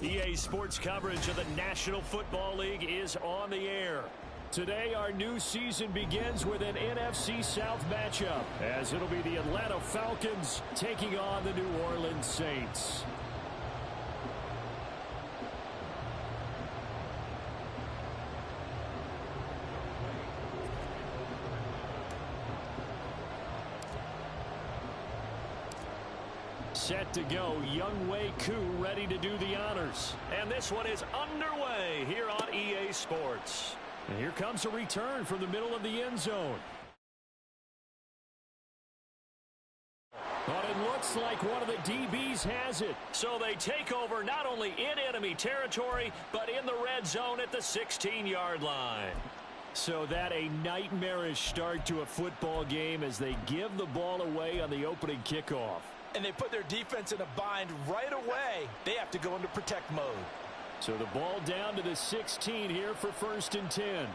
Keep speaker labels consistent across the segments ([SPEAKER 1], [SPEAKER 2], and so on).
[SPEAKER 1] EA Sports coverage of the National Football League is on the air. Today, our new season begins with an NFC South matchup, as it'll be the Atlanta Falcons taking on the New Orleans Saints. Set to go, Younghoe Koo ready to do the honors. And this one is underway here on EA Sports. And here comes a return from the middle of the end zone. But it looks like one of the DBs has it. So they take over not only in enemy territory, but in the red zone at the 16-yard line. So that a nightmarish start to a football game as they give the ball away on the opening kickoff.
[SPEAKER 2] And they put their defense in a bind right away. They have to go into protect mode.
[SPEAKER 1] So the ball down to the 16 here for 1st and 10.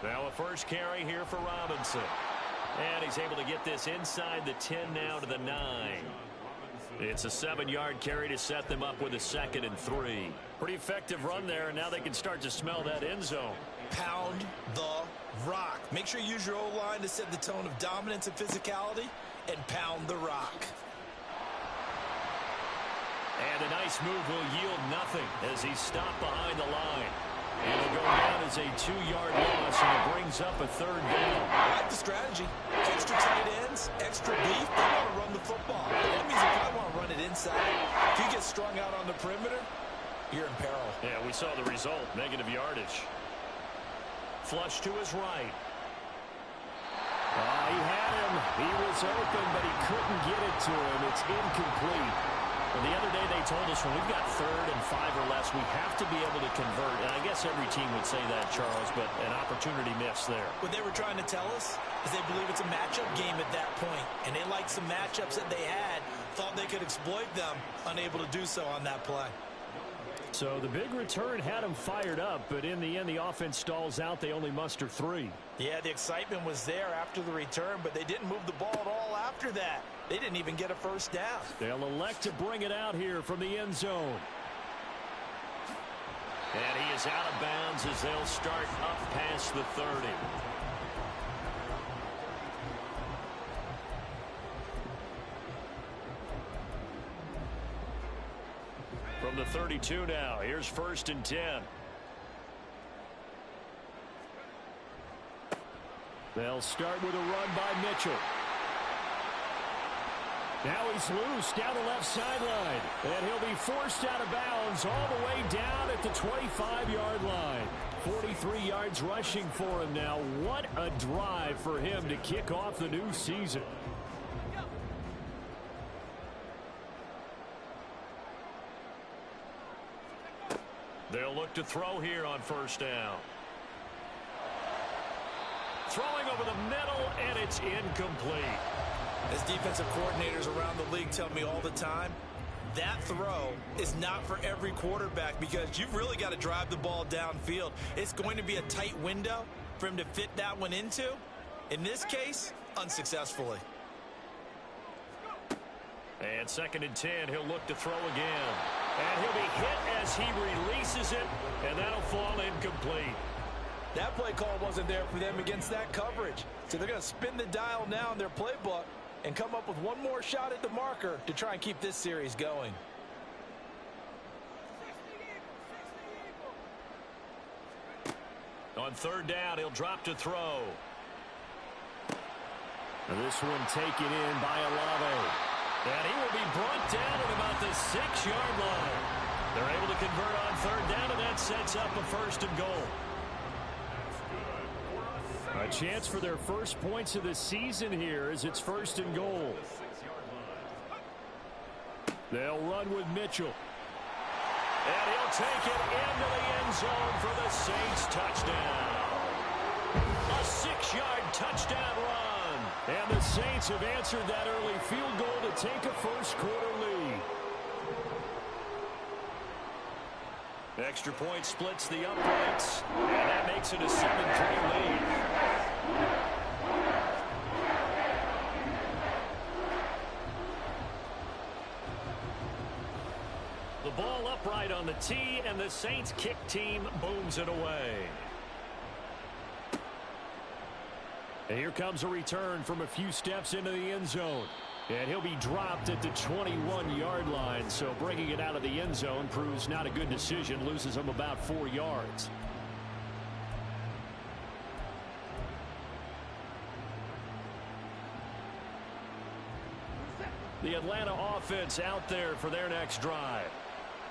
[SPEAKER 1] Now a first carry here for Robinson. And he's able to get this inside the 10 now to the 9. It's a 7-yard carry to set them up with a 2nd and 3. Pretty effective run there, and now they can start to smell that end zone.
[SPEAKER 2] Pound the rock. Make sure you use your O-line to set the tone of dominance and physicality, and pound the rock.
[SPEAKER 1] And a nice move will yield nothing as he's stopped behind the line. And it'll go down as a 2-yard loss, and it brings up a 3rd down.
[SPEAKER 2] I like the strategy. Extra tight ends, extra beef, they want to run the football. That means if I want to run it inside, if you get strung out on the perimeter, you're in peril.
[SPEAKER 1] Yeah, we saw the result, negative yardage. Flush to his right. He had him. He was open, but he couldn't get it to him. It's incomplete. And the other day they told us when we've got 3rd and 5 or less, we have to be able to convert. And I guess every team would say that, Charles, but an opportunity missed there.
[SPEAKER 2] What they were trying to tell us is they believe it's a matchup game at that point. And they liked some matchups that they had, thought they could exploit them, unable to do so on that play.
[SPEAKER 1] So the big return had them fired up, but in the end, the offense stalls out. They only muster 3.
[SPEAKER 2] Yeah, the excitement was there after the return, but they didn't move the ball at all after that. They didn't even get a first down.
[SPEAKER 1] They'll elect to bring it out here from the end zone. And he is out of bounds as they'll start up past the 30. From the 32 now, here's 1st and 10. They'll start with a run by Mitchell. Now he's loose down the left sideline. And he'll be forced out of bounds all the way down at the 25-yard line. 43 yards rushing for him now. What a drive for him to kick off the new season. They'll look to throw here on 1st down. Throwing over the middle, and it's incomplete.
[SPEAKER 2] As defensive coordinators around the league tell me all the time, that throw is not for every quarterback because you've really got to drive the ball downfield. It's going to be a tight window for him to fit that one into. In this case, unsuccessfully.
[SPEAKER 1] And 2nd and 10, he'll look to throw again. And he'll be hit as he releases it, and that'll fall incomplete.
[SPEAKER 2] That play call wasn't there for them against that coverage. So they're going to spin the dial now in their playbook and come up with one more shot at the marker to try and keep this series going.
[SPEAKER 1] On 3rd down, he'll drop to throw. And this one taken in by Olave. And he will be brought down at about the 6-yard line. They're able to convert on 3rd down, and that sets up a 1st and goal. A chance for their first points of the season here as it's 1st and goal. They'll run with Mitchell. And he'll take it into the end zone for the Saints touchdown. A 6-yard touchdown run. And the Saints have answered that early field goal to take a first-quarter lead. Extra point splits the uprights, and that makes it a 7-3 lead. The ball upright on the tee, and the Saints kick team booms it away. And here comes a return from a few steps into the end zone. And he'll be dropped at the 21-yard line, so bringing it out of the end zone proves not a good decision, loses him about 4 yards. The Atlanta offense out there for their next drive.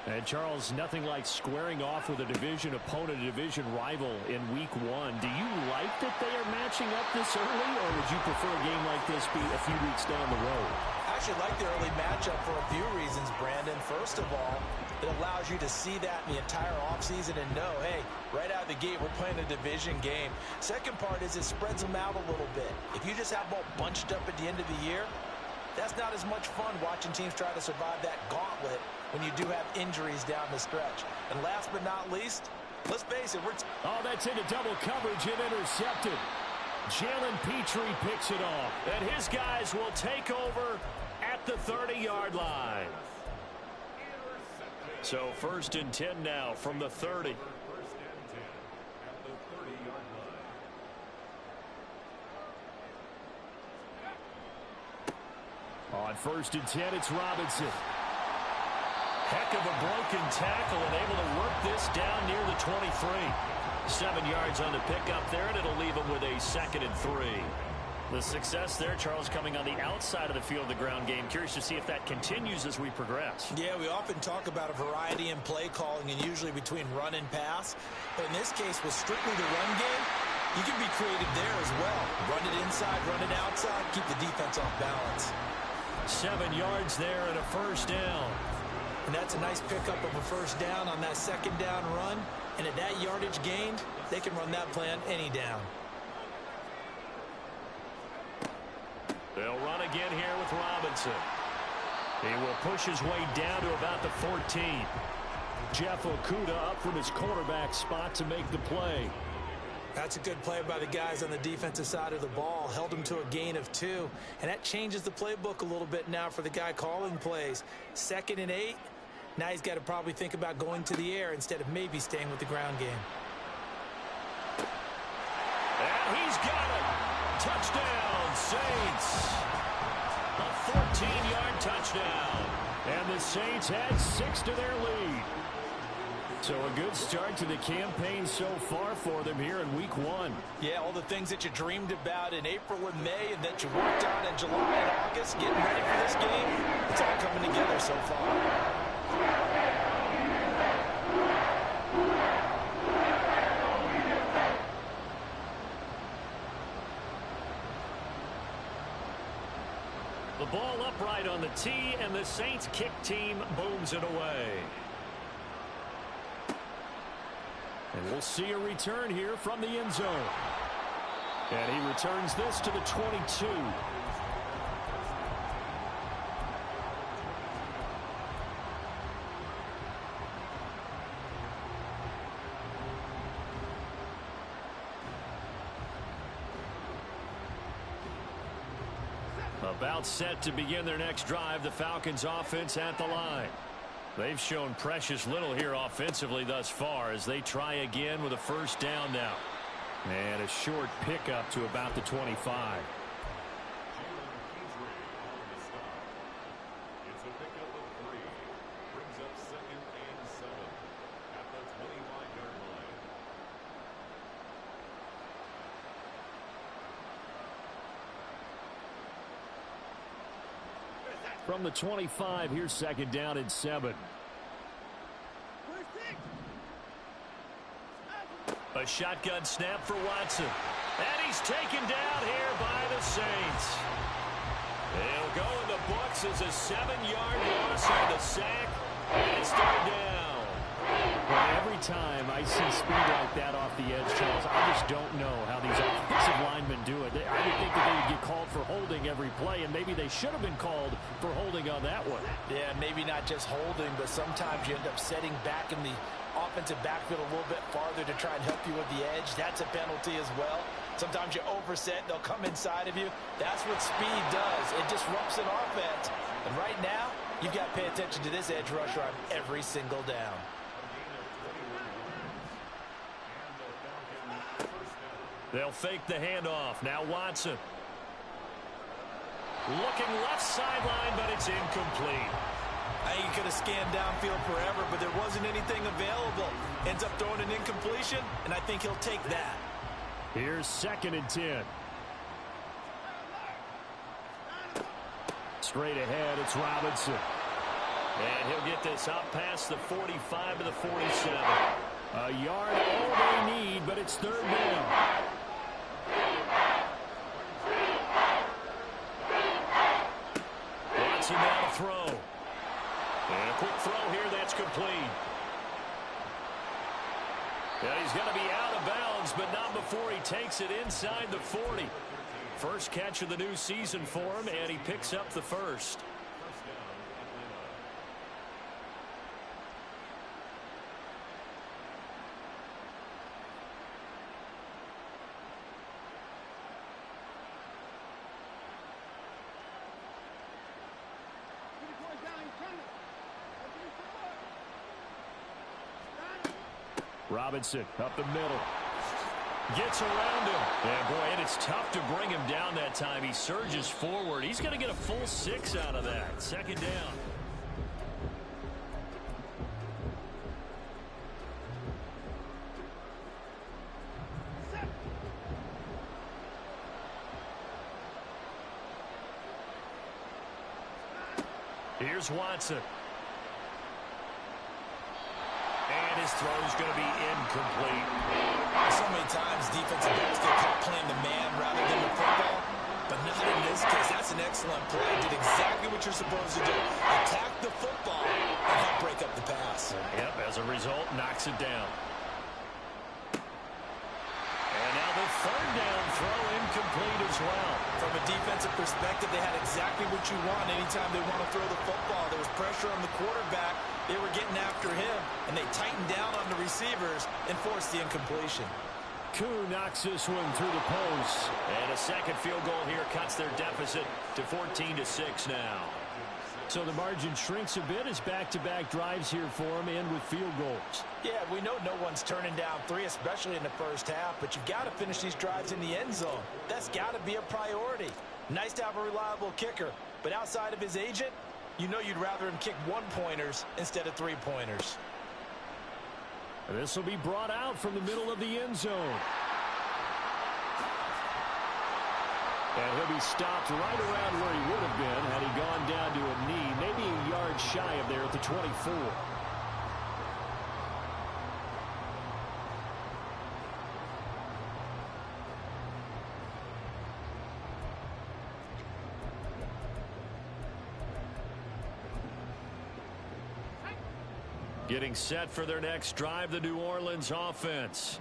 [SPEAKER 1] And Charles, nothing like squaring off with a division opponent, a division rival in week 1. Do you like that they are matching up this early, or would you prefer a game like this be a few weeks down the road?
[SPEAKER 2] I actually like the early matchup for a few reasons, Brandon. First of all, it allows you to see that in the entire offseason and know, hey, right out of the gate, we're playing a division game. Second part is it spreads them out a little bit. If you just have them all bunched up at the end of the year, that's not as much fun watching teams try to survive that gauntlet when you do have injuries down the stretch. And last but not least, let's face it,
[SPEAKER 1] that's into double coverage and intercepted. Jalen Petrie picks it off, and his guys will take over at the 30-yard line. So 1st and 10 now from the 30. On 1st and 10, it's Robinson. Heck of a broken tackle and able to work this down near the 23. 7 yards on the pickup there, and it'll leave him with a 2nd and 3. The success there, Charles, coming on the outside of the field of the ground game. Curious to see if that continues as we progress.
[SPEAKER 2] Yeah, we often talk about a variety in play calling and usually between run and pass. But in this case, with strictly the run game, you can be creative there as well. Run it inside, run it outside, keep the defense off balance.
[SPEAKER 1] 7 yards there and a 1st down.
[SPEAKER 2] And that's a nice pickup of a 1st down on that 2nd down run. And at that yardage gained, they can run that plan any down.
[SPEAKER 1] They'll run again here with Robinson. He will push his way down to about the 14. Jeff Okudah up from his quarterback spot to make the play.
[SPEAKER 2] That's a good play by the guys on the defensive side of the ball. Held him to a gain of 2. And that changes the playbook a little bit now for the guy calling plays. 2nd and 8. Now he's got to probably think about going to the air instead of maybe staying with the ground game.
[SPEAKER 1] And he's got it. Touchdown, Saints. A 14-yard touchdown. And the Saints had 6 to their lead. So a good start to the campaign so far for them here in week 1.
[SPEAKER 2] Yeah, all the things that you dreamed about in April and May and that you worked on in July and August, getting ready for this game, it's all coming together so far.
[SPEAKER 1] The ball upright on the tee, and the Saints kick team booms it away. And we'll see a return here from the end zone. And he returns this to the 22. About set to begin their next drive, the Falcons offense at the line. They've shown precious little here offensively thus far as they try again with a 1st down now. And a short pickup to about the 25.
[SPEAKER 3] It's a pickup of 3. Brings up 2nd and 7 at the 25-yard line.
[SPEAKER 1] From the 25, here's 2nd down and 7. A shotgun snap for Watson. And he's taken down here by the Saints. He'll go in the books as a 7-yard loss on the sack. And it's 3rd down.
[SPEAKER 4] Well, every time I see speed like that off the edge, Charles, I just don't know how these offensive linemen do it. I would think that they would get called for holding every play, and maybe they should have been called for holding on that one.
[SPEAKER 2] Yeah, maybe not just holding, but sometimes you end up setting back in the offensive backfield a little bit farther to try and help you with the edge. That's a penalty as well. Sometimes you overset, they'll come inside of you. That's what speed does. It disrupts an offense. And right now, You've got to pay attention to this edge rusher on every single down.
[SPEAKER 1] They'll fake the handoff. Now Watson. Looking left sideline, but it's incomplete.
[SPEAKER 2] I think he could have scanned downfield forever, but there wasn't anything available. Ends up throwing an incompletion, and I think he'll take that.
[SPEAKER 4] Here's 2nd and 10. Straight ahead, it's Robinson.
[SPEAKER 1] And he'll get this up past the 45 to the 47.
[SPEAKER 4] A yard all they need, but it's 3rd down.
[SPEAKER 1] Watson now to throw. And a quick throw here, that's complete. Yeah, he's going to be out of bounds, but not before he takes it inside the 40. First catch of the new season for him, and he picks up the first.
[SPEAKER 4] Robinson up the middle.
[SPEAKER 1] Gets around him. And boy, and it's tough to bring him down that time. He surges forward. He's going to get a full 6 out of that. 2nd down. Here's Watson. And his throw's going to be incomplete.
[SPEAKER 2] So many times defensive backs get caught playing the man rather than the football, but not in this case. That's an excellent play. Did exactly what you're supposed to do. Attack the football and help break up the pass.
[SPEAKER 1] Yep, as a result, knocks it down. And now the 3rd down throw incomplete as well.
[SPEAKER 2] From a defensive perspective, they had exactly what you want anytime they want to throw the football. There was pressure on the quarterback. They were getting after him, and they tightened down on the receivers and forced the incompletion.
[SPEAKER 4] Koo knocks this one through the post.
[SPEAKER 1] And a second field goal here cuts their deficit to 14-6 now.
[SPEAKER 4] So the margin shrinks a bit as back-to-back drives here for him, and with field goals.
[SPEAKER 2] Yeah, we know no one's turning down 3, especially in the first half, but you've got to finish these drives in the end zone. That's got to be a priority. Nice to have a reliable kicker, but outside of his agent, you know you'd rather him kick 1-pointers instead of 3-pointers.
[SPEAKER 4] This will be brought out from the middle of the end zone. And he'll be stopped right around where he would have been had he gone down to a knee, maybe a yard shy of there at the 24.
[SPEAKER 1] Getting set for their next drive, the New Orleans offense.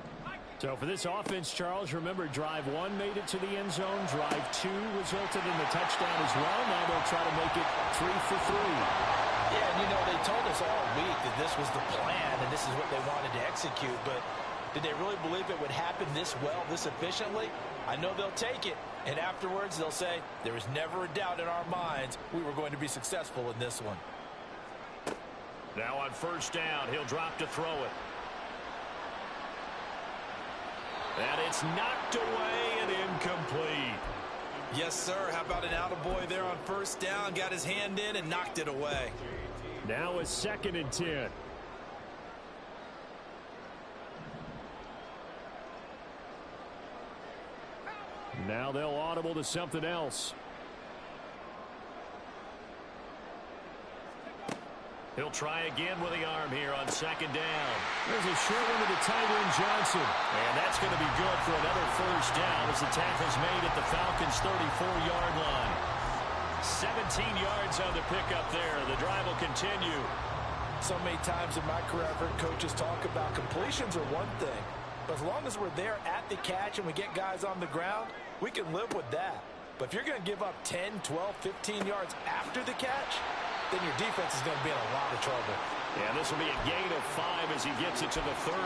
[SPEAKER 4] So for this offense, Charles, remember drive 1 made it to the end zone. Drive 2 resulted in the touchdown as well. Now they'll try to make it 3 for 3.
[SPEAKER 2] Yeah, and you know, they told us all week that this was the plan and this is what they wanted to execute. But did they really believe it would happen this well, this efficiently? I know they'll take it. And afterwards, they'll say, there was never a doubt in our minds we were going to be successful in this one.
[SPEAKER 1] Now on 1st down, he'll drop to throw it. And it's knocked away and incomplete.
[SPEAKER 2] Yes, sir. How about an attaboy there on 1st down? Got his hand in and knocked it away.
[SPEAKER 4] Now it's 2nd and 10. Now they'll audible to something else.
[SPEAKER 1] He'll try again with the arm here on 2nd down.
[SPEAKER 4] There's a short one to the tight end, Johnson.
[SPEAKER 1] And that's going to be good for another 1st down as the tackle's made at the Falcons' 34-yard line. 17 yards on the pickup there. The drive will continue.
[SPEAKER 2] So many times in my career, I've heard coaches talk about completions are one thing. But as long as we're there at the catch and we get guys on the ground, we can live with that. But if you're going to give up 10, 12, 15 yards after the catch, then your defense is going to be in a lot of trouble.
[SPEAKER 1] Yeah, this will be a gain of 5 as he gets it to the 30.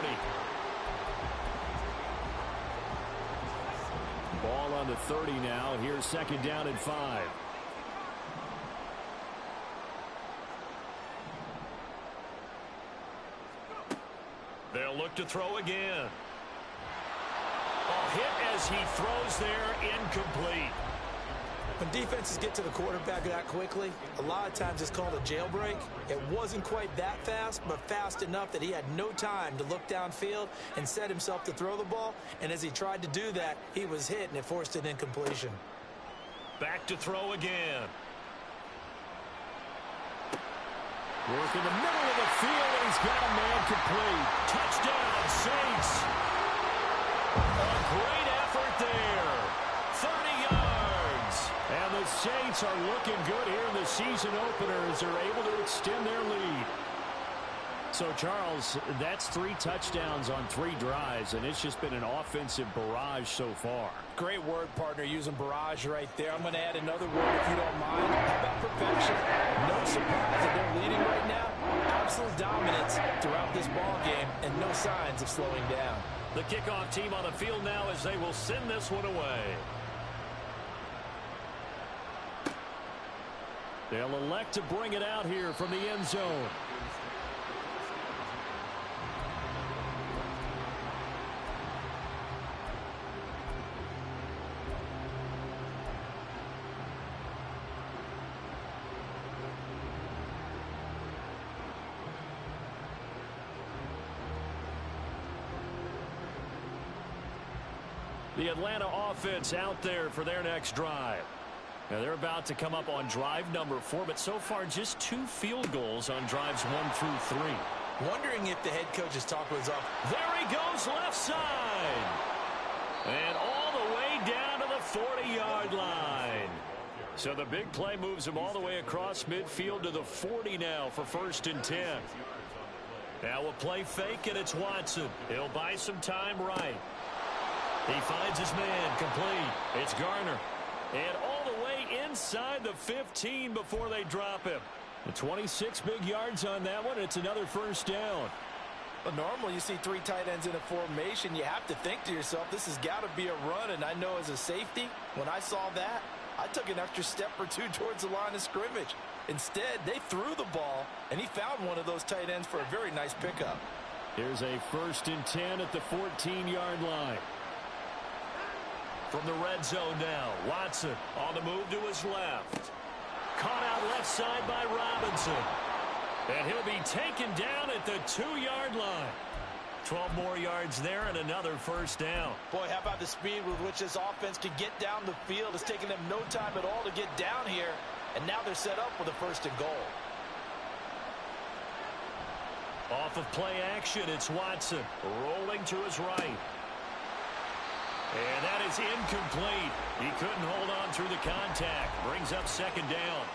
[SPEAKER 4] Ball on the 30 now. Here's 2nd down and 5.
[SPEAKER 1] They'll look to throw again. A hit as he throws there, incomplete.
[SPEAKER 2] When defenses get to the quarterback that quickly, a lot of times it's called a jailbreak. It wasn't quite that fast, but fast enough that he had no time to look downfield and set himself to throw the ball. And as he tried to do that, he was hit, and it forced an incompletion.
[SPEAKER 1] Back to throw again.
[SPEAKER 4] Work in the middle of the field, and he's got a man complete.
[SPEAKER 1] Touchdown, Saints. A great effort there. 30 yards.
[SPEAKER 4] And the Saints are looking good here in the season opener as they're able to extend their lead. So, Charles, that's 3 touchdowns on 3 drives, and it's just been an offensive barrage so far.
[SPEAKER 2] Great word, partner, using barrage right there. I'm going to add another word if you don't mind. How about perfection? No surprise that they're leading right now. Absolute dominance throughout this ball game and no signs of slowing down.
[SPEAKER 1] The kickoff team on the field now as they will send this one away.
[SPEAKER 4] They'll elect to bring it out here from the end zone. The Atlanta offense out there for their next drive. Now they're about to come up on drive number 4, but so far just 2 field goals on drives 1 through 3.
[SPEAKER 2] Wondering if the head coach's talk was up.
[SPEAKER 1] There he goes left side. And all the way down to the 40-yard line. So the big play moves him all the way across midfield to the 40 now for 1st and 10. Now a play fake, and it's Watson. He'll buy some time right. He finds his man complete. It's Garner. And all the way inside the 15 before they drop him. The 26 big yards on that one. It's another 1st down.
[SPEAKER 2] But normally you see 3 tight ends in a formation. You have to think to yourself, this has got to be a run. And I know as a safety, when I saw that, I took an extra step or 2 towards the line of scrimmage. Instead, they threw the ball, and he found one of those tight ends for a very nice pickup.
[SPEAKER 4] Here's a 1st and 10 at the 14-yard line.
[SPEAKER 1] From the red zone now, Watson on the move to his left. Caught out left side by Robinson. And he'll be taken down at the 2-yard line. 12 more yards there and another 1st down.
[SPEAKER 2] Boy, how about the speed with which this offense can get down the field? It's taken them no time at all to get down here. And now they're set up with a 1st and goal.
[SPEAKER 1] Off of play action, it's Watson rolling to his right. And that is incomplete. He couldn't hold on through the contact. Brings up 2nd down.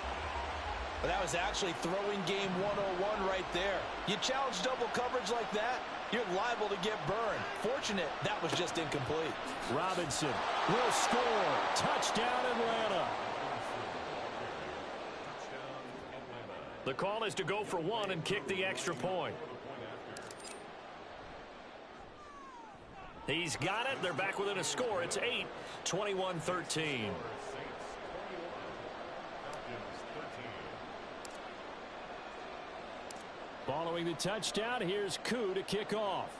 [SPEAKER 2] But that was actually throwing game 101 right there. You challenge double coverage like that, you're liable to get burned. Fortunate, that was just incomplete.
[SPEAKER 4] Robinson will score. Touchdown, Atlanta.
[SPEAKER 1] The call is to go for 1 and kick the extra point. He's got it. They're back within a score. It's 8, 21-13.
[SPEAKER 4] Following the touchdown, here's Koo to kick off.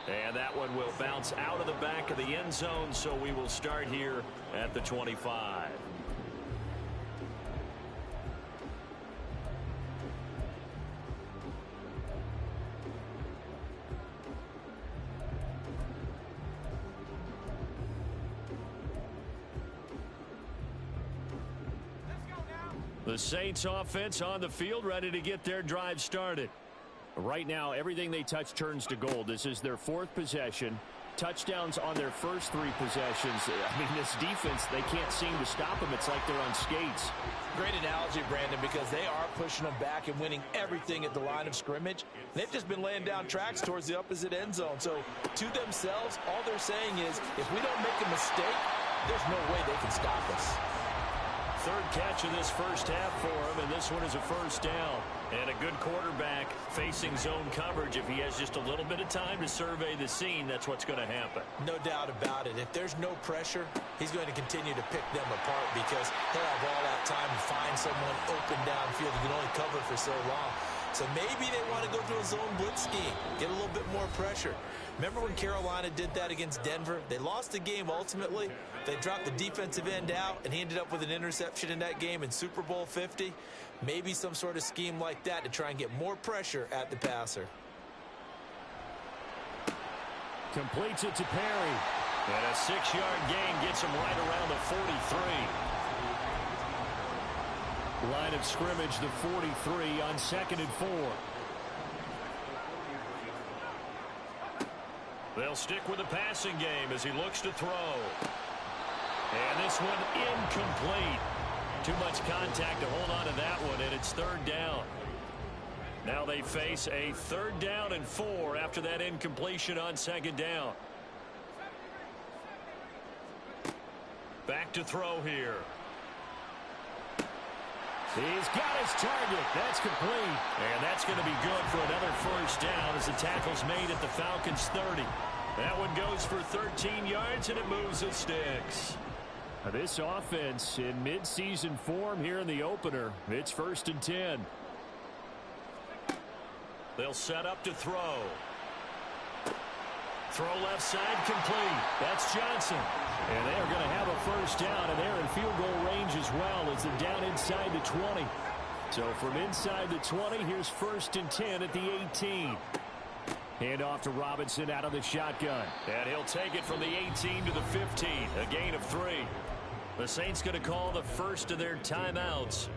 [SPEAKER 1] And that one will bounce out of the back of the end zone, so we will start here at the 25. The Saints offense on the field, ready to get their drive started.
[SPEAKER 4] Right now, everything they touch turns to gold. This is their 4th possession. Touchdowns on their first 3 possessions. I mean, this defense, they can't seem to stop them. It's like they're on skates.
[SPEAKER 2] Great analogy, Brandon, because they are pushing them back and winning everything at the line of scrimmage. They've just been laying down tracks towards the opposite end zone. So, to themselves, all they're saying is, if we don't make a mistake, there's no way they can stop us.
[SPEAKER 1] 3rd catch of this 1st half for him, and this one is a 1st down. And a good quarterback facing zone coverage. If he has just a little bit of time to survey the scene, that's what's going to happen.
[SPEAKER 2] No doubt about it. If there's no pressure, he's going to continue to pick them apart because he'll have all that time to find someone open downfield. He can only cover for so long. So maybe they want to go to a zone blitz scheme, get a little bit more pressure. Remember when Carolina did that against Denver? They lost the game ultimately. They dropped the defensive end out, and he ended up with an interception in that game in Super Bowl 50. Maybe some sort of scheme like that to try and get more pressure at the passer.
[SPEAKER 4] Completes it to Perry.
[SPEAKER 1] And a 6-yard gain gets him right around the 43.
[SPEAKER 4] Line of scrimmage, the 43 on 2nd and 4.
[SPEAKER 1] They'll stick with the passing game as he looks to throw. And this one incomplete. Too much contact to hold on to that one, and it's 3rd down. Now they face a 3rd down and 4 after that incompletion on 2nd down. Back to throw here.
[SPEAKER 4] He's got his target. That's complete.
[SPEAKER 1] And that's going to be good for another 1st down as the tackle's made at the Falcons' 30. That one goes for 13 yards, and it moves the sticks.
[SPEAKER 4] This offense in midseason form here in the opener. It's 1st and 10.
[SPEAKER 1] They'll set up to throw. Throw left side complete. That's Johnson.
[SPEAKER 4] And they're going to have a 1st down, and they're in field goal range as well as they're down inside the 20. So from inside the 20, here's 1st and 10 at the 18. Hand off to Robinson out of the shotgun.
[SPEAKER 1] And he'll take it from the 18 to the 15. A gain of 3. The Saints going to call the first of their timeouts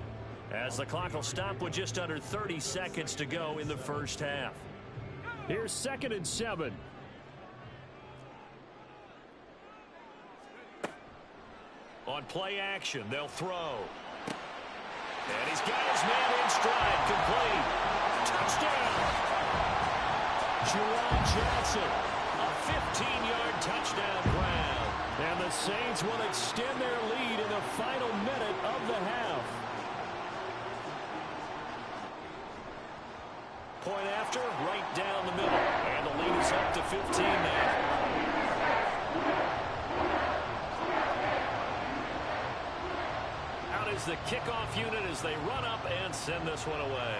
[SPEAKER 1] as the clock will stop with just under 30 seconds to go in the 1st half.
[SPEAKER 4] Here's 2nd and 7.
[SPEAKER 1] On play action, they'll throw. And he's got his man in stride. Complete. Touchdown.
[SPEAKER 4] Juwan Johnson.
[SPEAKER 1] A 15-yard touchdown grab.
[SPEAKER 4] And the Saints will extend their lead in the final minute of the half.
[SPEAKER 1] Point after, right down the middle. And the lead is up to 15 now. Out is the kickoff unit as they run up and send this one away.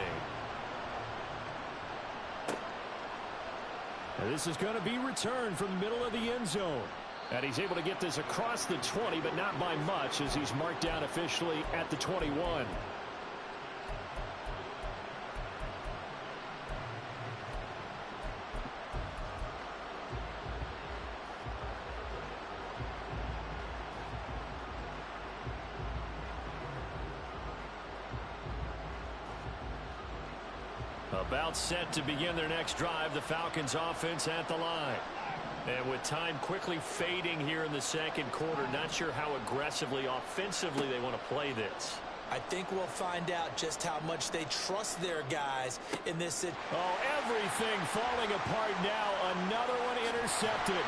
[SPEAKER 4] And this is going to be returned from the middle of the end zone. And he's able to get this across the 20, but not by much as he's marked down officially at the 21.
[SPEAKER 1] About set to begin their next drive, the Falcons offense at the line. And with time quickly fading here in the 2nd quarter, not sure how aggressively, offensively they want to play this.
[SPEAKER 2] I think we'll find out just how much they trust their guys in this.
[SPEAKER 4] Oh, everything falling apart now. Another one intercepted.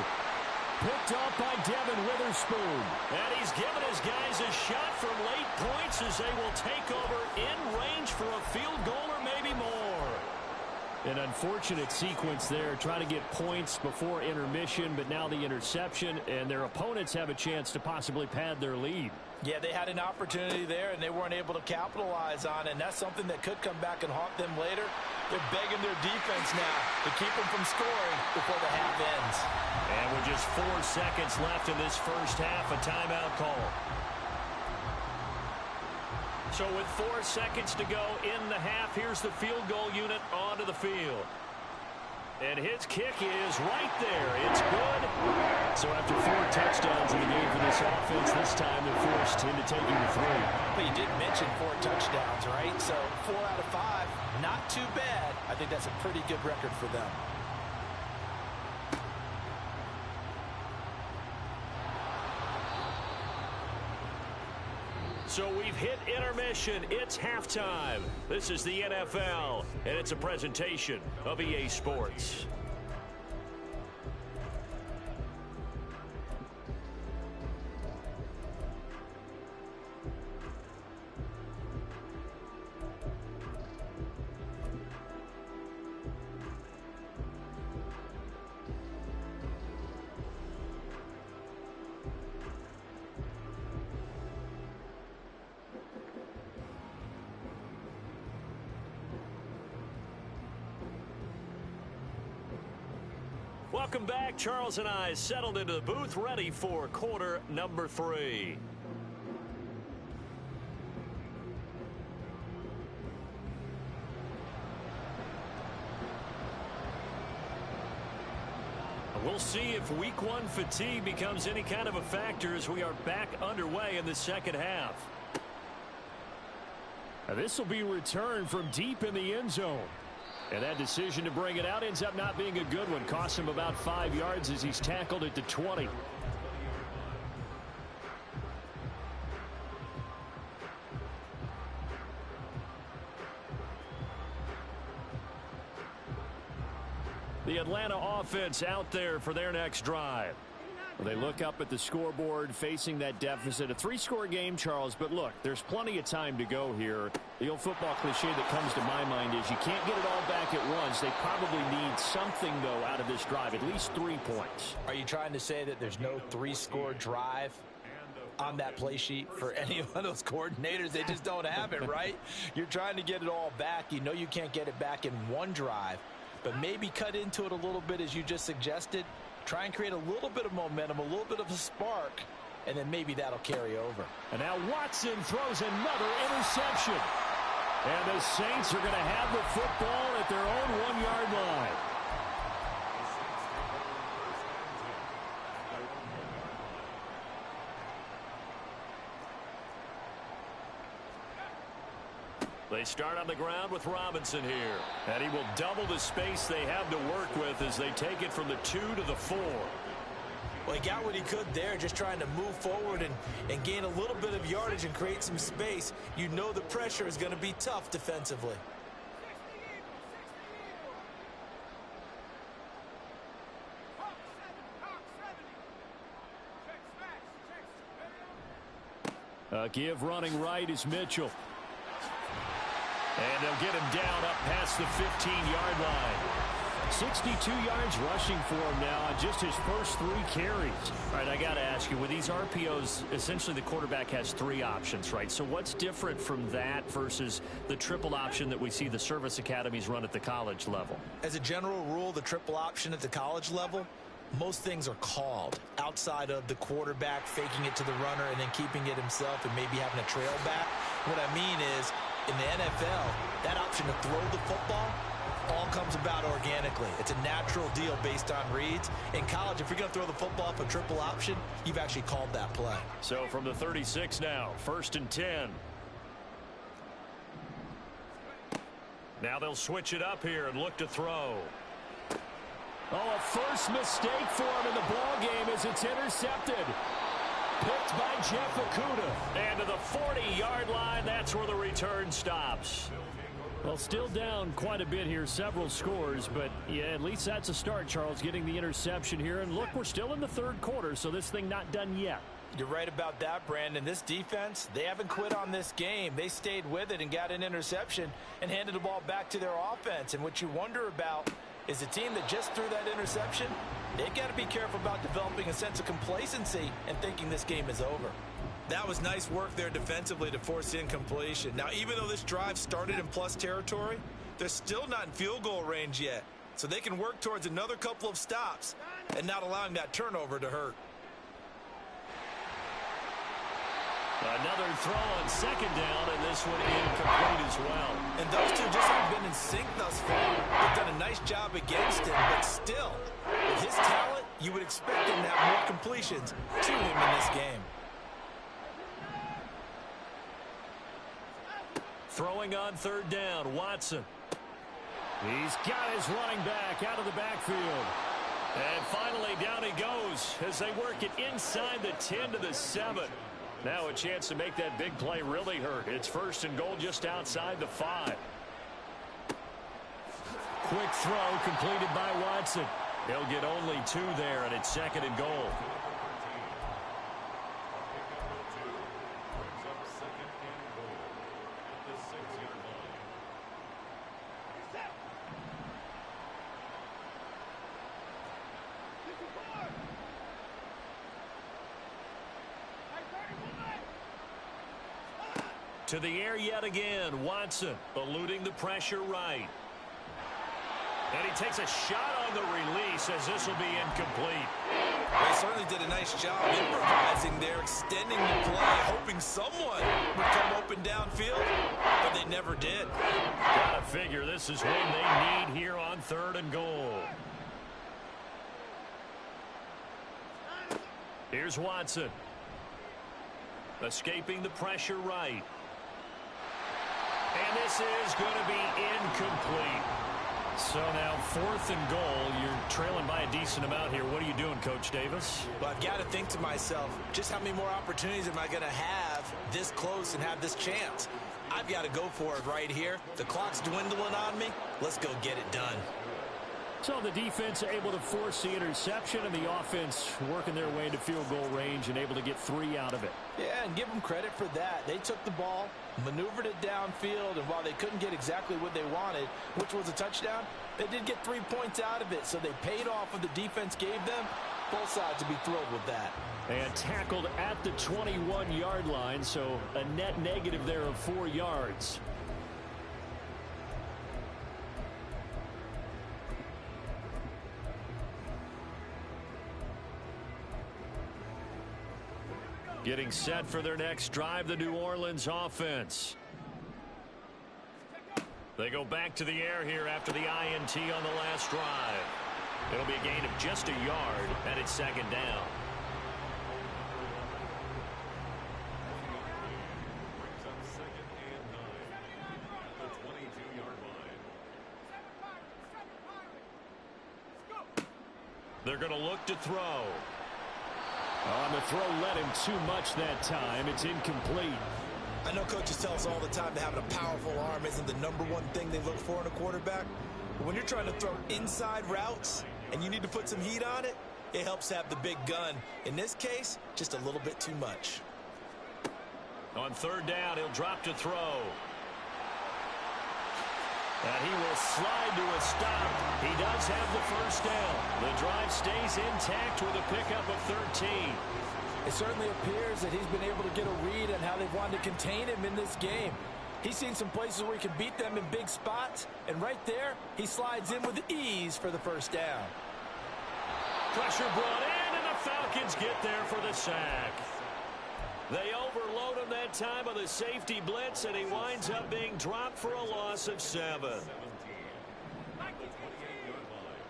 [SPEAKER 4] Picked up by Devin Witherspoon.
[SPEAKER 1] And he's given his guys a shot from late points as they will take over in range for a field goal or maybe more.
[SPEAKER 4] An unfortunate sequence there, trying to get points before intermission, but now the interception, and their opponents have a chance to possibly pad their lead.
[SPEAKER 2] Yeah, they had an opportunity there, and they weren't able to capitalize on it, and that's something that could come back and haunt them later. They're begging their defense now to keep them from scoring before the half ends.
[SPEAKER 1] And with just 4 seconds left in this 1st half, a timeout call. So with 4 seconds to go in the half, here's the field goal unit onto the field. And his kick is right there. It's good.
[SPEAKER 4] So after 4 touchdowns in the game for this offense, this time they're forced into taking the 3.
[SPEAKER 2] But you did mention 4 touchdowns, right? So 4 out of 5, not too bad. I think that's a pretty good record for them.
[SPEAKER 1] So we've hit intermission. It's halftime. This is the NFL, and it's a presentation of EA Sports. Welcome back. Charles and I settled into the booth, ready for quarter number 3. We'll see if week 1 fatigue becomes any kind of a factor as we are back underway in the second half. This will be returned from deep in the end zone. And that decision to bring it out ends up not being a good one. Costs him about 5 yards as he's tackled at the 20. The Atlanta offense out there for their next drive. They look up at the scoreboard facing that deficit. A 3-score game, Charles, but look, there's plenty of time to go here. The old football cliche that comes to my mind is you can't get it all back at once. They probably need something, though, out of this drive, at least 3 points.
[SPEAKER 2] Are you trying to say that there's no 3-score drive on that play sheet for any one of those coordinators? They just don't have it, right? You're trying to get it all back. You know you can't get it back in one drive, but maybe cut into it a little bit as you just suggested. Try and create a little bit of momentum, a little bit of a spark, and then maybe that'll carry over.
[SPEAKER 1] And now Watson throws another interception. And the Saints are going to have the football at their own 1-yard line. They start on the ground with Robinson here. And he will double the space they have to work with as they take it from the 2 to the 4.
[SPEAKER 2] Well, he got what he could there, just trying to move forward and gain a little bit of yardage and create some space. You know the pressure is going to be tough defensively.
[SPEAKER 1] Give running right is Mitchell. And they'll get him down up past the 15-yard line. 62 yards rushing for him now on just his first 3 carries. All right, I got to ask you, with these RPOs, essentially the quarterback has 3 options, right? So what's different from that versus the triple option that we see the service academies run at the college level?
[SPEAKER 2] As a general rule, the triple option at the college level, most things are called outside of the quarterback faking it to the runner and then keeping it himself and maybe having a trail back. What I mean is, in the NFL, that option to throw the football all comes about organically. It's a natural deal based on reads. In college, if you're going to throw the football up a triple option, you've actually called that play.
[SPEAKER 1] So from the 36 now, 1st and 10. Now they'll switch it up here and look to throw. Oh, a first mistake for him in the ball game as it's intercepted. Picked by Jeff Okudah. And to the 40-yard line, that's where the return stops. Well, still down quite a bit here, several scores, but yeah, at least that's a start, Charles, getting the interception here. And look, we're still in the 3rd quarter, so this thing not done yet.
[SPEAKER 2] You're right about that, Brandon. This defense, they haven't quit on this game. They stayed with it and got an interception and handed the ball back to their offense. And what you wonder about is a team that just threw that interception, they've got to be careful about developing a sense of complacency and thinking this game is over. That was nice work there defensively to force incompletion. Now, even though this drive started in plus territory, they're still not in field goal range yet. So they can work towards another couple of stops and not allowing that turnover to hurt.
[SPEAKER 1] Another throw on 2nd down, and this one incomplete as well.
[SPEAKER 2] And those two just haven't been in sync thus far. They've done a nice job against him, but still, with his talent, you would expect him to have more completions to him in this game.
[SPEAKER 1] Throwing on 3rd down, Watson. He's got his running back out of the backfield. And finally, down he goes as they work it inside the 10 to the 7. Now a chance to make that big play really hurt. It's 1st and goal just outside the 5. Quick throw completed by Watson. He'll get only 2 there, and it's 2nd and goal. To the air yet again. Watson eluding the pressure right. And he takes a shot on the release as this will be incomplete.
[SPEAKER 2] They certainly did a nice job improvising there, extending the play, hoping someone would come open downfield, but they never did.
[SPEAKER 1] Gotta figure this is when they need here on 3rd and goal. Here's Watson. Escaping the pressure right. And this is going to be incomplete. So now 4th and goal. You're trailing by a decent amount here. What are you doing, Coach Davis?
[SPEAKER 2] Well, I've got to think to myself, just how many more opportunities am I going to have this close and have this chance? I've got to go for it right here. The clock's dwindling on me. Let's go get it done.
[SPEAKER 4] So the defense able to force the interception, and the offense working their way into field goal range and able to get 3 out of it.
[SPEAKER 2] Yeah, and give them credit for that. They took the ball, maneuvered it downfield, and while they couldn't get exactly what they wanted, which was a touchdown, they did get 3 points out of it, so they paid off what the defense gave them. Both sides will be thrilled with that.
[SPEAKER 4] And tackled at the 21-yard line, so a net negative there of 4 yards. Getting set for their next drive, the New Orleans offense. They go back to the air here after the INT on the last drive. It'll be a gain of just a yard, and it's 2nd down.
[SPEAKER 3] Brings up 2nd and 9 at the 22-yard line.
[SPEAKER 1] They're going to look to throw.
[SPEAKER 4] On the throw led him too much that time. It's incomplete.
[SPEAKER 2] I know coaches tell us all the time that having a powerful arm isn't the #1 thing they look for in a quarterback. But when you're trying to throw inside routes and you need to put some heat on it, it helps have the big gun. In this case, just a little bit too much.
[SPEAKER 1] On 3rd down, he'll drop to throw. And he will slide to a stop. He does have the 1st down. The drive stays intact with a pickup of 13.
[SPEAKER 2] It certainly appears that he's been able to get a read on how they've wanted to contain him in this game. He's seen some places where he can beat them in big spots, and right there, he slides in with ease for the 1st down.
[SPEAKER 1] Pressure brought in, and the Falcons get there for the sack. They overload him that time with a safety blitz, and he winds up being dropped for a loss of 7.
[SPEAKER 3] 17 at the 28-yard line.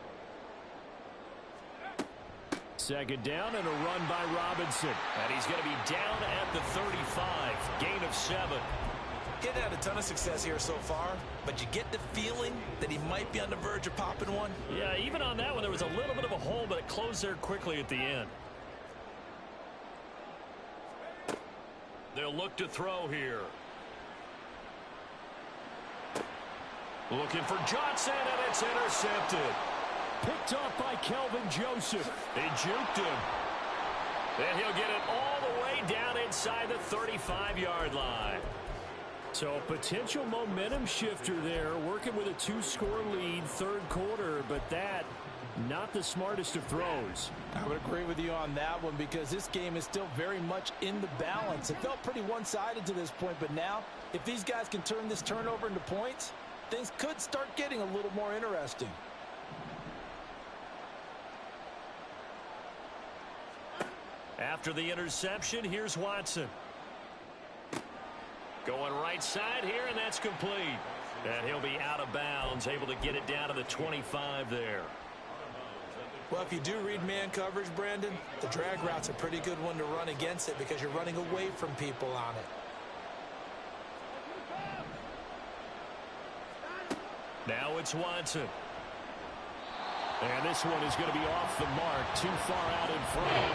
[SPEAKER 4] 2nd down and a run by Robinson.
[SPEAKER 1] And he's going to be down at the 35. Gain of 7.
[SPEAKER 2] Getting had a ton of success here so far, but you get the feeling that he might be on the verge of popping one.
[SPEAKER 1] Yeah, even on that one, there was a little bit of a hole, but it closed there quickly at the end. They'll look to throw here. Looking for Johnson, and it's intercepted.
[SPEAKER 4] Picked off by Kelvin Joseph.
[SPEAKER 1] He juked him. And he'll get it all the way down inside the 35-yard line.
[SPEAKER 4] So a potential momentum shifter there, working with a 2-score lead, 3rd quarter, but that, not the smartest of throws.
[SPEAKER 2] I would agree with you on that one because this game is still very much in the balance. It felt pretty one-sided to this point, but now, if these guys can turn this turnover into points, things could start getting a little more interesting.
[SPEAKER 1] After the interception, here's Watson. Going right side here, and that's complete. And he'll be out of bounds, able to get it down to the 25 there.
[SPEAKER 2] Well, if you do read man coverage, Brandon, the drag route's a pretty good one to run against it because you're running away from people on it.
[SPEAKER 1] Now it's Watson.
[SPEAKER 4] And this one is going to be off the mark, too far out in front.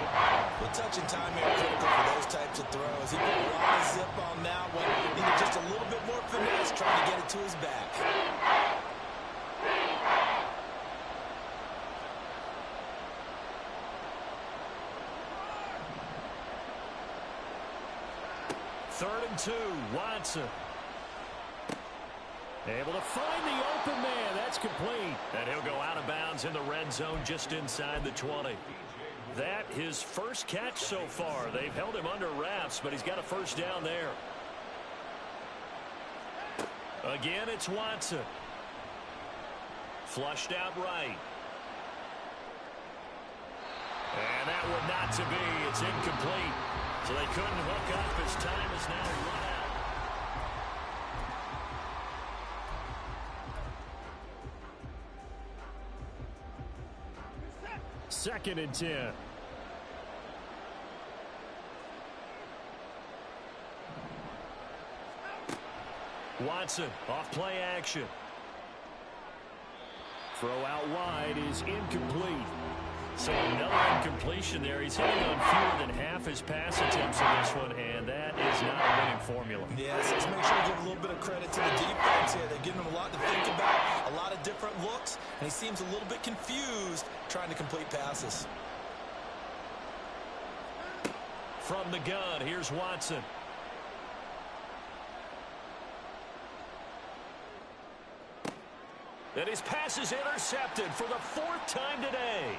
[SPEAKER 2] Well, touch and time are critical for those types of throws. He put a lot of zip on that one. Needed just a little bit more finesse trying to get it to his back.
[SPEAKER 1] Third and 2, Watson.
[SPEAKER 4] Able to find the open man. That's complete.
[SPEAKER 1] And he'll go out of bounds in the red zone just inside the 20. That his first catch so far. They've held him under wraps, but he's got a 1st down there. Again, it's Watson. Flushed out right. And that would not to be. It's incomplete. So they couldn't hook up as time is now run out.
[SPEAKER 4] 2nd and 10.
[SPEAKER 1] Watson off play action.
[SPEAKER 4] Throw out wide is incomplete.
[SPEAKER 1] So another incompletion there. He's hitting on fewer than half his pass attempts in this one, and that is not a winning formula.
[SPEAKER 2] Yes, let's make sure we give a little bit of credit to the defense here. They're giving him a lot to think about, a lot of different looks, and he seems a little bit confused trying to complete passes.
[SPEAKER 1] From the gun, here's Watson. And his pass is intercepted for the 4th time today.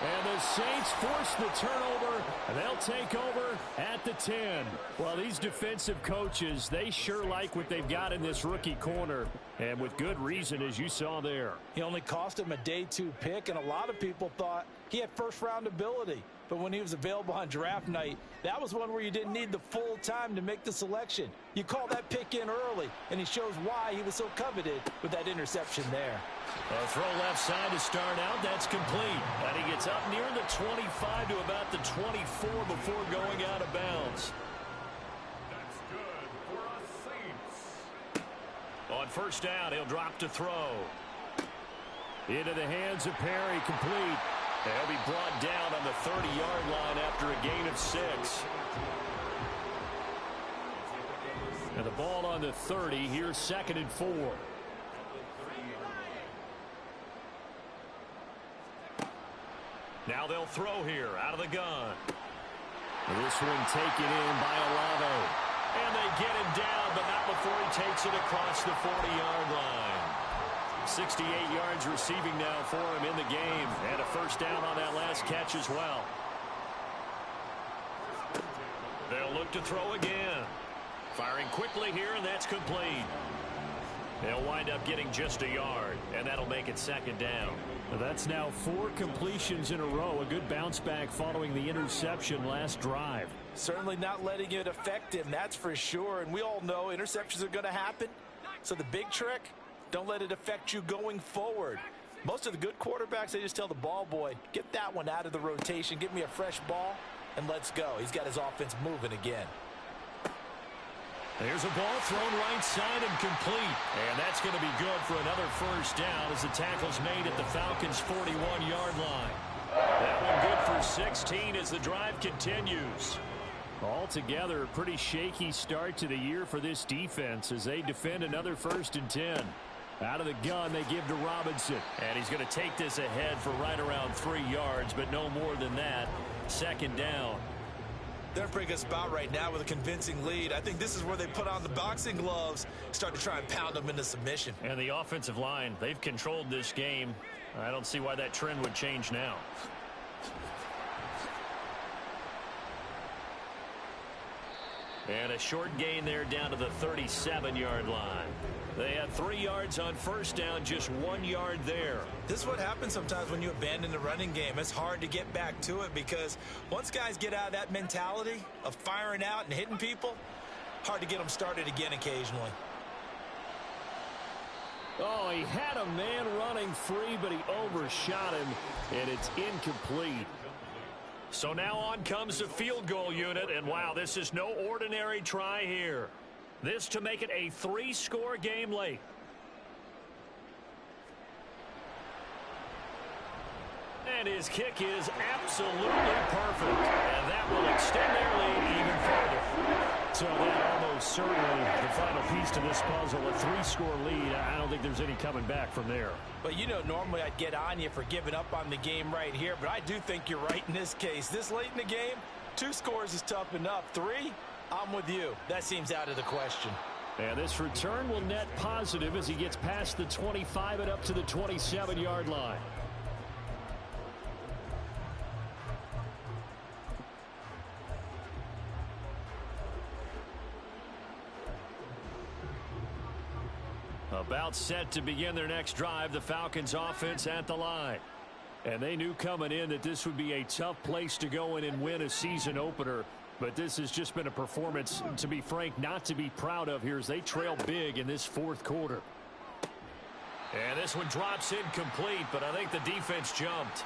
[SPEAKER 4] And the Saints force the turnover, and they'll take over at the 10. Well, these defensive coaches, they sure like what they've got in this rookie corner, and with good reason, as you saw there.
[SPEAKER 2] He only cost him a day 2 pick, and a lot of people thought he had first-round ability. But when he was available on draft night, that was one where you didn't need the full time to make the selection. You call that pick in early, and he shows why he was so coveted with that interception there.
[SPEAKER 1] A throw left side to start out. That's complete. And he gets up near the 25 to about the 24 before going out of bounds.
[SPEAKER 3] That's good for us Saints.
[SPEAKER 1] On first down, he'll drop to throw.
[SPEAKER 4] Into the hands of Perry, complete.
[SPEAKER 1] He'll be brought down on the 30-yard line after a gain of 6.
[SPEAKER 4] And the ball on the 30. Here's 2nd and 4.
[SPEAKER 1] Now they'll throw here out of the gun.
[SPEAKER 4] This one taken in by Olave.
[SPEAKER 1] And they get him down, but not before he takes it across the 40-yard line. 68 yards receiving now for him in the game. And a first down on that last catch as well. They'll look to throw again. Firing quickly here, and that's complete. They'll wind up getting just a yard, and that'll make it 2nd down.
[SPEAKER 4] That's now 4 completions in a row. A good bounce back following the interception last drive.
[SPEAKER 2] Certainly not letting it affect him, that's for sure. And we all know interceptions are going to happen. So the big trick, don't let it affect you going forward. Most of the good quarterbacks, they just tell the ball boy, get that one out of the rotation, give me a fresh ball, and let's go. He's got his offense moving again.
[SPEAKER 1] There's a ball thrown right side and complete. And that's going to be good for another first down as the tackle's made at the Falcons' 41-yard line. That one good for 16 as the drive continues.
[SPEAKER 4] Altogether, a pretty shaky start to the year for this defense as they defend another 1st and 10. Out of the gun, they give to Robinson.
[SPEAKER 1] And he's going to take this ahead for right around 3 yards, but no more than that. 2nd down.
[SPEAKER 2] They're in a pretty good spot right now with a convincing lead. I think this is where they put on the boxing gloves, start to try and pound them into submission.
[SPEAKER 1] And the offensive line, they've controlled this game. I don't see why that trend would change now. And a short gain there down to the 37-yard line. They had 3 yards on first down, just 1 yard there.
[SPEAKER 2] This is what happens sometimes when you abandon the running game. It's hard to get back to it because once guys get out of that mentality of firing out and hitting people, hard to get them started again occasionally.
[SPEAKER 4] Oh, he had a man running free, but he overshot him, and it's incomplete.
[SPEAKER 1] So now on comes the field goal unit, and wow, this is no ordinary try here. This to make it a 3-score game late. And his kick is absolutely perfect. And that will extend their lead even further.
[SPEAKER 4] So that almost certainly the final piece to this puzzle, a 3-score lead. I don't think there's any coming back from there.
[SPEAKER 2] But you know, normally I'd get on you for giving up on the game right here, but I do think you're right in this case. This late in the game, 2 scores is tough enough. 3, I'm with you. That seems out of the question.
[SPEAKER 4] And this return will net positive as he gets past the 25 and up to the 27-yard line.
[SPEAKER 1] About set to begin their next drive, the Falcons offense at the line. And they knew coming in that this would be a tough place to go in and win a season opener. But this has just been a performance, to be frank, not to be proud of here as they trail big in this fourth quarter. And this one drops incomplete, but I think the defense jumped.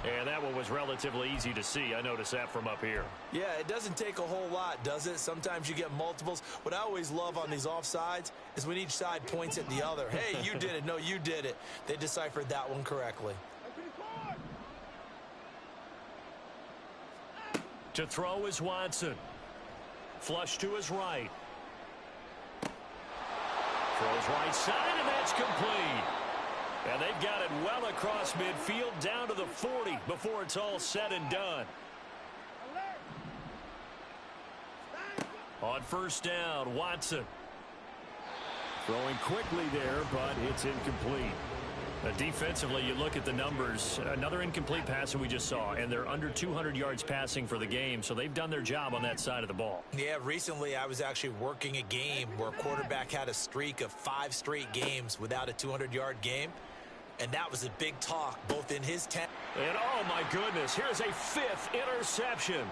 [SPEAKER 1] And that one was relatively easy to see. I noticed that from up here.
[SPEAKER 2] Yeah, it doesn't take a whole lot, does it? Sometimes you get multiples. What I always love on these offsides is when each side points at the other. Hey, you did it. No, you did it. They deciphered that one correctly.
[SPEAKER 1] To throw is Watson. Flush to his right. Throws right side, and that's complete. And they've got it well across midfield down to the 40 before it's all said and done. On first down, Watson.
[SPEAKER 4] Throwing quickly there, but it's incomplete.
[SPEAKER 1] Defensively, you look at the numbers. Another incomplete pass that we just saw, and they're under 200 yards passing for the game, so they've done their job on that side of the ball.
[SPEAKER 2] Yeah, recently I was actually working a game where a quarterback had a streak of 5 straight games without a 200-yard game, and that was a big talk, both in his tent.
[SPEAKER 1] And oh my goodness, here's a 5th interception.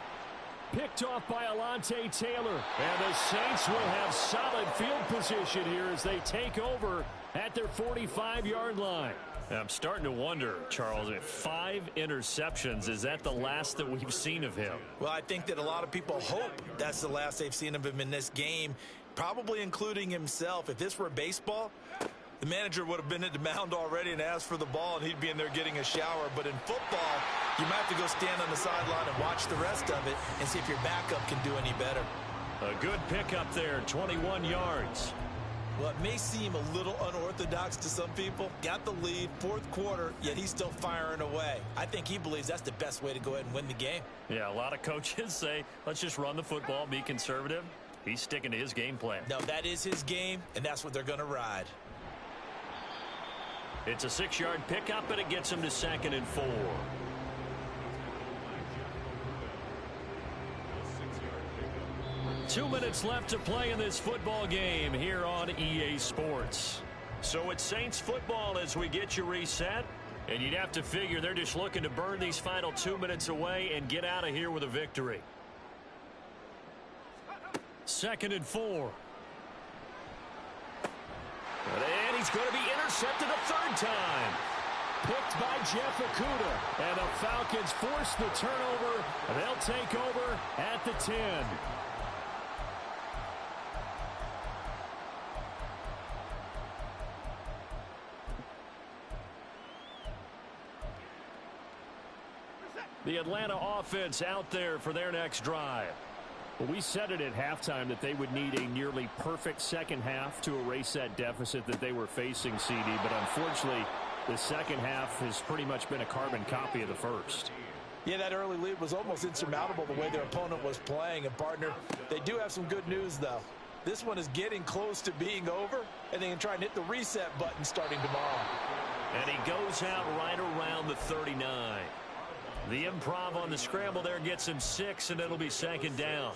[SPEAKER 4] Picked off by Alontae Taylor. And the Saints will have solid field position here as they take over at their 45-yard line.
[SPEAKER 1] I'm starting to wonder, Charles, if 5 interceptions, is that the last that we've seen of him?
[SPEAKER 2] Well, I think that a lot of people hope that's the last they've seen of him in this game, probably including himself. If this were baseball, the manager would have been at the mound already and asked for the ball, and he'd be in there getting a shower. But in football, you might have to go stand on the sideline and watch the rest of it and see if your backup can do any better.
[SPEAKER 1] A good pickup there, 21 yards.
[SPEAKER 2] Well, it may seem a little unorthodox to some people. Got the lead, fourth quarter, yet he's still firing away. I think he believes that's the best way to go ahead and win the game.
[SPEAKER 1] Yeah, a lot of coaches say, let's just run the football, be conservative. He's sticking to his game plan.
[SPEAKER 2] No, that is his game, and that's what they're going to ride.
[SPEAKER 1] It's a 6-yard pickup, and it gets him to 2nd and 4. Two minutes left to play in this football game here on EA Sports. So it's Saints football as we get you reset. And you'd have to figure they're just looking to burn these final 2 minutes away and get out of here with a victory. 2nd and 4. And he's going to be intercepted a 3rd time.
[SPEAKER 4] Picked by Jeff Okudah. And the Falcons force the turnover. They'll take over at the 10. The Atlanta offense out there for their next drive. Well, we said it at halftime that they would need a nearly perfect second half to erase that deficit that they were facing, CD. But unfortunately, the second half has pretty much been a carbon copy of the first.
[SPEAKER 2] Yeah, that early lead was almost insurmountable the way their opponent was playing. And, partner, they do have some good news, though. This one is getting close to being over, and they can try and hit the reset button starting tomorrow.
[SPEAKER 1] And he goes out right around the 39. The improv on the scramble there gets him 6, and it'll be 2nd down.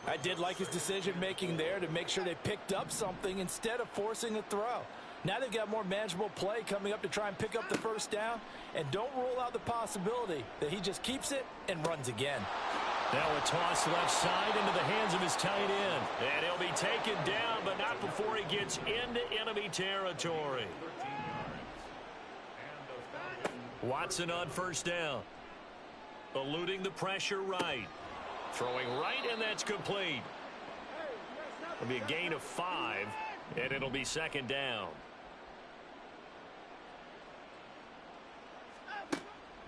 [SPEAKER 2] I did like his decision-making there to make sure they picked up something instead of forcing a throw. Now they've got more manageable play coming up to try and pick up the 1st down, and don't rule out the possibility that he just keeps it and runs again.
[SPEAKER 1] Now a toss left side into the hands of his tight end. And he'll be taken down, but not before he gets into enemy territory. Watson on 1st down. Eluding the pressure right. Throwing right, and that's complete. It'll be a gain of 5, and it'll be 2nd down.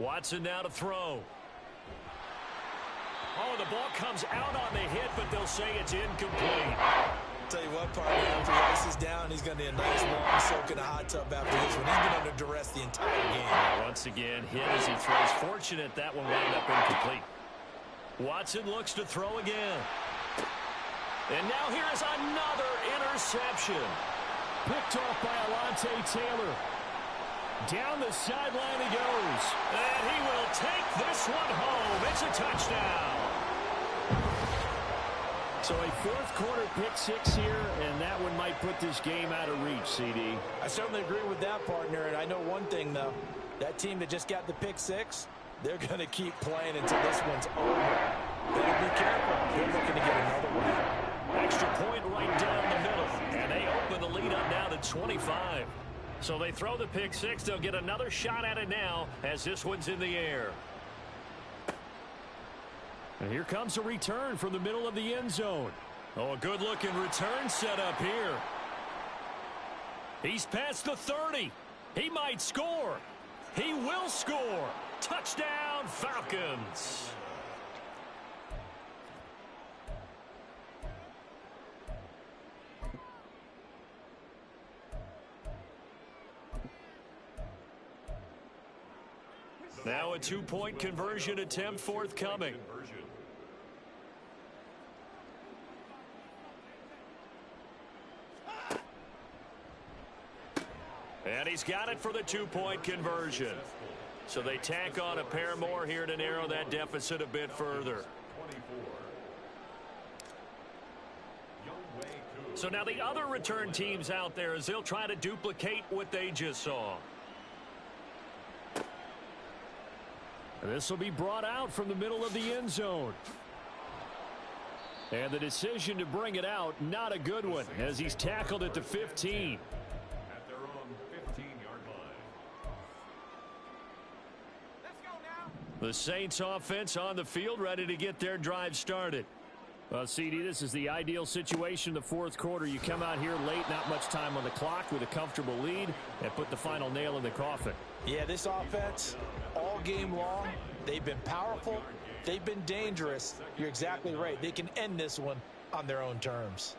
[SPEAKER 1] Watson now to throw. Oh, the ball comes out on the hit, but they'll say it's incomplete.
[SPEAKER 2] Tell you what, partner, after he ices down, he's going to need a nice long soak in a hot tub after this one. He's been under duress the entire game.
[SPEAKER 1] Once again, hit as he throws. Fortunate that one wound up incomplete. Watson looks to throw again. And now here is another interception.
[SPEAKER 4] Picked off by Alontae Taylor. Down the sideline he goes.
[SPEAKER 1] And he will take this one home. It's a touchdown.
[SPEAKER 4] So a fourth quarter pick six here, and that one might put this game out of reach, CD.
[SPEAKER 2] I certainly agree with that, partner, and I know one thing, though. That team that just got the pick six, they're going to keep playing until this one's over. Better be careful. They're looking to get another one.
[SPEAKER 1] Extra point right down the middle, and they open the lead up now to 25. So they throw the pick six. They'll get another shot at it now as this one's in the air.
[SPEAKER 4] And here comes a return from the middle of the end zone.
[SPEAKER 1] Oh, a good-looking return set up here. He's past the 30. He might score. He will score. Touchdown, Falcons. Now a two-point conversion attempt forthcoming. And he's got it for the two-point conversion. So they tack on a pair more here to narrow that deficit a bit further. So now the other return teams out there as they'll try to duplicate what they just saw.
[SPEAKER 4] This will be brought out from the middle of the end zone. And the decision to bring it out, not a good one, as he's tackled at the 15.
[SPEAKER 3] At their own 15-yard line.
[SPEAKER 1] Let's go now. The Saints offense on the field, ready to get their drive started.
[SPEAKER 4] Well, CD, this is the ideal situation in the fourth quarter. You come out here late, not much time on the clock, with a comfortable lead, and put the final nail in the coffin.
[SPEAKER 2] Yeah, this offense, all game long, they've been powerful, they've been dangerous. You're exactly right. They can end this one on their own terms.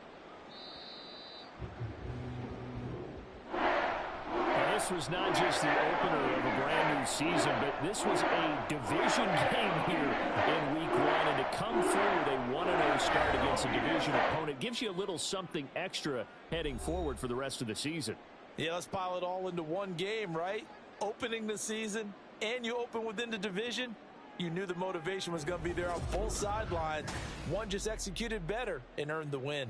[SPEAKER 4] Now, this was not just the opener of a brand new season, but this was a division game here in week one. And to come through with a 1-0 start against a division opponent gives you a little something extra heading forward for the rest of the season.
[SPEAKER 2] Yeah, let's pile it all into one game, right? Opening the season, and you open within the division. You knew the motivation was going to be there on both sidelines. One just executed better and earned the win.